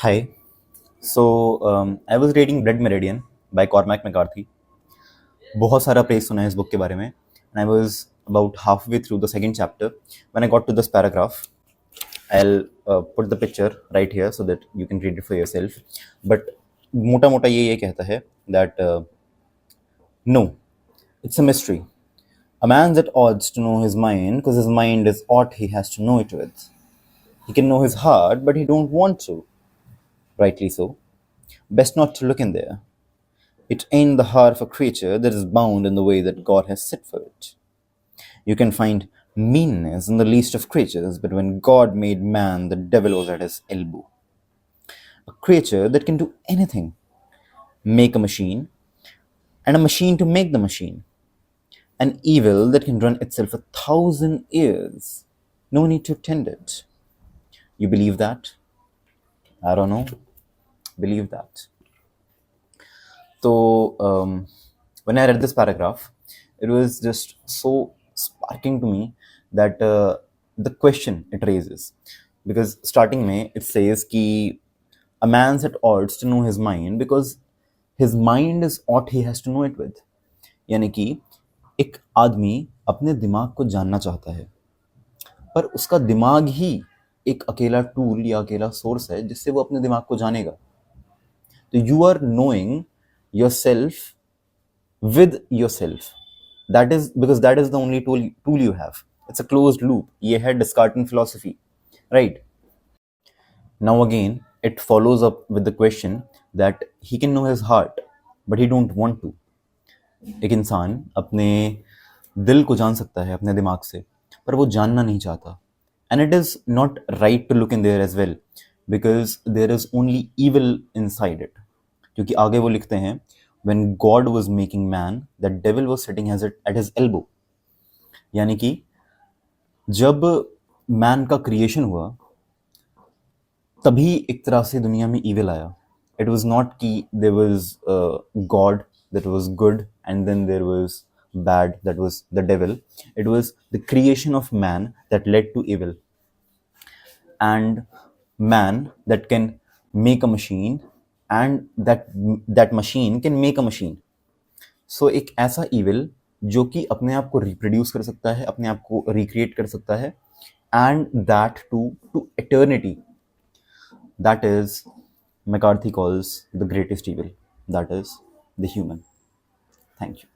Hi. I was reading Bread Meridian by Cormac McCarthy. बहुत सारा praise सुना है इस बुक के बारे में. And I was about halfway through the second chapter when I got to this paragraph. I'll put the picture right here so that you can read it for yourself. But मोटा मोटा ये कहता है that no, it's a mystery. A man's at odds to know his mind because his mind is ought he has to know it with. He can know his heart, but he don't want to. Rightly so. Best not to look in there. It ain't the heart of a creature that is bound in the way that God has set for it. You can find meanness in the least of creatures, but when God made man, the devil was at his elbow. A creature that can do anything, make a machine, and a machine to make the machine. An evil that can run itself 1,000 years. No need to tend it. You believe that? I don't know. Believe that. So, when I read this paragraph, it was just so sparking to me that the question it raises. Because starting में it says कि a man's at odds to know his mind because his mind is ought he has to know it with. यानी कि एक आदमी अपने दिमाग को जानना चाहता है पर उसका दिमाग ही एक अकेला टूल या अकेला सोर्स है जिससे वो अपने दिमाग को जानेगा. तो you are knowing yourself with yourself. That is because that is the only tool you have. It's a closed loop. ये है Descartes philosophy, right? Now again, it follows up with the question that he can know his heart, but he don't want to. एक इंसान अपने दिल को जान सकता है अपने दिमाग से, पर वो जानना नहीं चाहता. And it is not right to look in there as well, because there is only evil inside it. क्योंकि आगे वो लिखते हैं when God was making man, the devil was sitting at his elbow. यानी कि जब मैन का creation हुआ तभी एक तरह से दुनिया में evil आया. It was not कि there was God that was good and then there was bad that was the devil. It was the creation of man that led to evil. And man that can make a machine and that machine can make a machine. So एक ऐसा evil जो कि अपने आप को reproduce कर सकता है, अपने आप को रिक्रिएट कर सकता है, and that to eternity. That is McCarthy calls the greatest evil. That is the human. Thank you.